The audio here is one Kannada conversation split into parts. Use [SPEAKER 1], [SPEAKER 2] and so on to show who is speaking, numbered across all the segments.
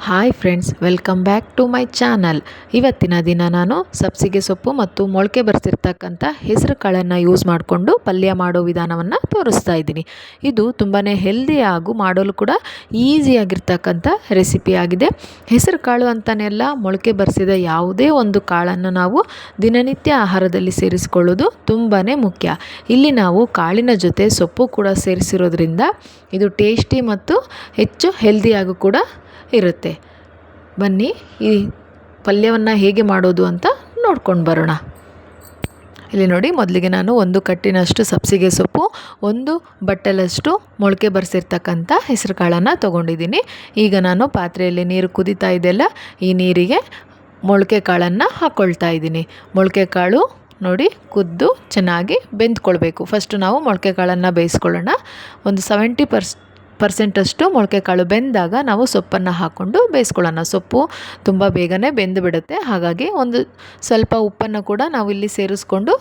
[SPEAKER 1] Hi friends, welcome back to my channel. ಇವತ್ತಿನ ದಿನ ನಾನು ಸಬ್ಸಿಗೆ ಸೊಪ್ಪು ಮತ್ತು ಮೊಳಕೆ ಬರ್ತಿರ್ತಕ್ಕಂಥ ಹೆಸರು ಕಾಳನ್ನು ಯೂಸ್ ಮಾಡಿಕೊಂಡು ಪಲ್ಯ ಮಾಡೋ ವಿಧಾನವನ್ನು ತೋರಿಸ್ತಾ ಇದ್ದೀನಿ. ಇದು ತುಂಬಾ ಹೆಲ್ದಿ ಹಾಗೂ ಮಾಡಲು ಕೂಡ ಈಸಿಯಾಗಿರ್ತಕ್ಕಂಥ ರೆಸಿಪಿ ಆಗಿದೆ. ಹೆಸರು ಕಾಳು ಅಂತನೆಲ್ಲ ಮೊಳಕೆ ಬರಿಸಿದ ಯಾವುದೇ ಒಂದು ಕಾಳನ್ನು ನಾವು ದಿನನಿತ್ಯ ಆಹಾರದಲ್ಲಿ ಸೇರಿಸಿಕೊಳ್ಳೋದು ತುಂಬಾ ಮುಖ್ಯ. ಇಲ್ಲಿ ನಾವು ಕಾಳಿನ ಜೊತೆ ಸೊಪ್ಪು ಕೂಡ ಸೇರಿಸಿರೋದ್ರಿಂದ ಇದು ಟೇಸ್ಟಿ ಮತ್ತು ಹೆಚ್ಚು ಹೆಲ್ದಿಯಾಗೂ ಕೂಡ ಇರುತ್ತೆ. ಬನ್ನಿ ಈ ಪಲ್ಯವನ್ನು ಹೇಗೆ ಮಾಡೋದು ಅಂತ ನೋಡ್ಕೊಂಡು ಬರೋಣ. ಇಲ್ಲಿ ನೋಡಿ, ಮೊದಲಿಗೆ ನಾನು ಒಂದು ಕಟ್ಟಿನಷ್ಟು ಸಬ್ಸಿಗೆ ಸೊಪ್ಪು, ಒಂದು ಬಟ್ಟಲಷ್ಟು ಮೊಳಕೆ ಬರೆಸಿರ್ತಕ್ಕಂಥ ಹೆಸರು ಕಾಳನ್ನು ತೊಗೊಂಡಿದ್ದೀನಿ. ಈಗ ನಾನು ಪಾತ್ರೆಯಲ್ಲಿ ನೀರು ಕುದೀತಾ ಇದೆಯಲ್ಲ, ಈ ನೀರಿಗೆ ಮೊಳಕೆ ಕಾಳನ್ನು ಹಾಕ್ಕೊಳ್ತಾ ಇದ್ದೀನಿ. ಮೊಳಕೆ ಕಾಳು ನೋಡಿ ಕುದ್ದು ಚೆನ್ನಾಗಿ ಬೆಂದ್ಕೊಳ್ಬೇಕು. ಫಸ್ಟು ನಾವು ಮೊಳಕೆ ಕಾಳನ್ನು ಬೇಯಿಸ್ಕೊಳ್ಳೋಣ. ಒಂದು 70% ಮೊಳಕೆ ಕಾಳು ಬೆಂದಾಗ ನಾವು ಸೊಪ್ಪನ್ನು ಹಾಕ್ಕೊಂಡು ಬೇಯಿಸ್ಕೊಳ್ಳೋಣ. ಸೊಪ್ಪು ತುಂಬ ಬೇಗನೆ ಬೆಂದು ಬಿಡುತ್ತೆ. ಹಾಗಾಗಿ ಒಂದು ಸ್ವಲ್ಪ ಉಪ್ಪನ್ನು ಕೂಡ ನಾವು ಇಲ್ಲಿ ಸೇರಿಸ್ಕೊಂಡು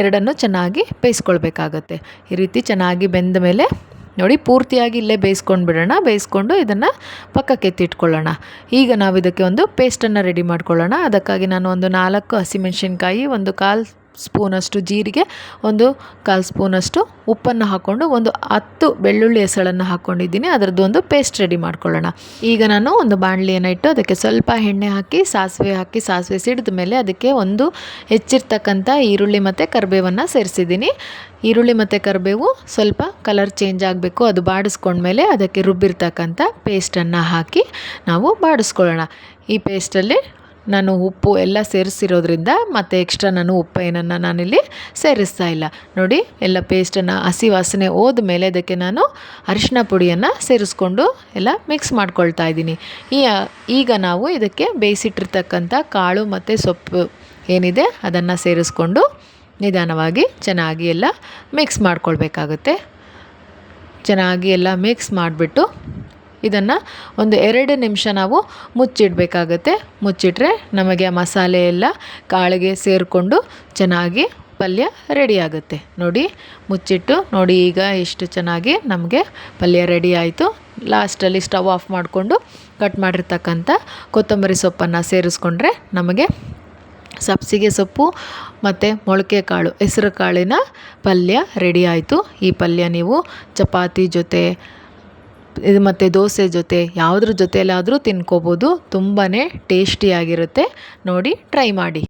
[SPEAKER 1] ಎರಡನ್ನು ಚೆನ್ನಾಗಿ ಬೇಯಿಸ್ಕೊಳ್ಬೇಕಾಗತ್ತೆ. ಈ ರೀತಿ ಚೆನ್ನಾಗಿ ಬೆಂದ ಮೇಲೆ ನೋಡಿ, ಪೂರ್ತಿಯಾಗಿ ಇಲ್ಲೇ ಬೇಯಿಸ್ಕೊಂಡು ಬಿಡೋಣ. ಬೇಯಿಸ್ಕೊಂಡು ಇದನ್ನು ಪಕ್ಕಕ್ಕೆ ಎತ್ತಿಟ್ಕೊಳ್ಳೋಣ. ಈಗ ನಾವು ಇದಕ್ಕೆ ಒಂದು ಪೇಸ್ಟನ್ನು ರೆಡಿ ಮಾಡ್ಕೊಳ್ಳೋಣ. ಅದಕ್ಕಾಗಿ ನಾನು ಒಂದು 4 ಹಸಿಮೆಣಸಿನ್ಕಾಯಿ, ಒಂದು 1/4 ಸ್ಪೂನಷ್ಟು ಜೀರಿಗೆ, ಒಂದು 1/4 ಸ್ಪೂನಷ್ಟು ಉಪ್ಪನ್ನು ಹಾಕ್ಕೊಂಡು ಒಂದು 10 ಬೆಳ್ಳುಳ್ಳಿ ಹೆಸಳನ್ನು ಹಾಕ್ಕೊಂಡಿದ್ದೀನಿ. ಅದರದ್ದು ಒಂದು ಪೇಸ್ಟ್ ರೆಡಿ ಮಾಡ್ಕೊಳ್ಳೋಣ. ಈಗ ನಾನು ಒಂದು ಬಾಣಲಿಯನ್ನು ಇಟ್ಟು ಅದಕ್ಕೆ ಸ್ವಲ್ಪ ಎಣ್ಣೆ ಹಾಕಿ ಸಾಸಿವೆ ಸಿಡಿದ ಮೇಲೆ ಅದಕ್ಕೆ ಒಂದು ಹೆಚ್ಚಿರ್ತಕ್ಕಂಥ ಈರುಳ್ಳಿ ಮತ್ತು ಕರಿಬೇವನ್ನು ಸೇರಿಸಿದ್ದೀನಿ. ಈರುಳ್ಳಿ ಮತ್ತು ಕರಿಬೇವು ಸ್ವಲ್ಪ ಕಲರ್ ಚೇಂಜ್ ಆಗಬೇಕು. ಅದು ಬಾಡಿಸ್ಕೊಂಡ್ಮೇಲೆ ಅದಕ್ಕೆ ರುಬ್ಬಿರ್ತಕ್ಕಂಥ ಪೇಸ್ಟನ್ನು ಹಾಕಿ ನಾವು ಬಾಡಿಸ್ಕೊಳ್ಳೋಣ. ಈ ಪೇಸ್ಟಲ್ಲಿ ನಾನು ಉಪ್ಪು ಎಲ್ಲ ಸೇರಿಸಿರೋದ್ರಿಂದ ಮತ್ತು ಎಕ್ಸ್ಟ್ರಾ ನಾನು ಉಪ್ಪು ಏನನ್ನು ನಾನಿಲ್ಲಿ ಸೇರಿಸ್ತಾ ಇಲ್ಲ. ನೋಡಿ, ಎಲ್ಲ ಪೇಸ್ಟನ್ನು ಹಸಿ ವಾಸನೆ ಹೋದ ಮೇಲೆ ಅದಕ್ಕೆ ನಾನು ಅರಿಶಿನ ಪುಡಿಯನ್ನು ಸೇರಿಸ್ಕೊಂಡು ಎಲ್ಲ ಮಿಕ್ಸ್ ಮಾಡ್ಕೊಳ್ತಾ ಇದ್ದೀನಿ. ಈಗ ನಾವು ಇದಕ್ಕೆ ಬೇಯಿಸಿಟ್ಟಿರ್ತಕ್ಕಂಥ ಕಾಳು ಮತ್ತು ಸೊಪ್ಪು ಏನಿದೆ ಅದನ್ನು ಸೇರಿಸ್ಕೊಂಡು ನಿಧಾನವಾಗಿ ಚೆನ್ನಾಗಿ ಎಲ್ಲ ಮಿಕ್ಸ್ ಮಾಡ್ಕೊಳ್ಬೇಕಾಗುತ್ತೆ. ಚೆನ್ನಾಗಿ ಎಲ್ಲ ಮಿಕ್ಸ್ ಮಾಡಿಬಿಟ್ಟು ಇದನ್ನು ಒಂದು 2 ನಿಮಿಷ ನಾವು ಮುಚ್ಚಿಡಬೇಕಾಗತ್ತೆ. ಮುಚ್ಚಿಟ್ರೆ ನಮಗೆ ಆ ಮಸಾಲೆ ಎಲ್ಲ ಕಾಳಿಗೆ ಸೇರಿಕೊಂಡು ಚೆನ್ನಾಗಿ ಪಲ್ಯ ರೆಡಿ ಆಗುತ್ತೆ. ನೋಡಿ, ಮುಚ್ಚಿಟ್ಟು ನೋಡಿ, ಈಗ ಎಷ್ಟು ಚೆನ್ನಾಗಿ ನಮಗೆ ಪಲ್ಯ ರೆಡಿ ಆಯಿತು. ಲಾಸ್ಟಲ್ಲಿ ಸ್ಟವ್ ಆಫ್ ಮಾಡಿಕೊಂಡು ಕಟ್ ಮಾಡಿರ್ತಕ್ಕಂಥ ಕೊತ್ತಂಬರಿ ಸೊಪ್ಪನ್ನು ಸೇರಿಸ್ಕೊಂಡ್ರೆ ನಮಗೆ ಸಬ್ಸಿಗೆ ಸೊಪ್ಪು ಮತ್ತು ಮೊಳಕೆ ಕಾಳು ಹೆಸರು ಕಾಳಿನ ಪಲ್ಯ ರೆಡಿ ಆಯಿತು. ಈ ಪಲ್ಯ ನೀವು ಚಪಾತಿ ಜೊತೆ ಇದು ಮತ್ತು ದೋಸೆ ಜೊತೆ ಯಾವುದ್ರ ಜೊತೆಯಲ್ಲಾದರೂ ತಿನ್ಕೋಬೋದು. ತುಂಬಾ ಟೇಸ್ಟಿಯಾಗಿರುತ್ತೆ. ನೋಡಿ, ಟ್ರೈ ಮಾಡಿ.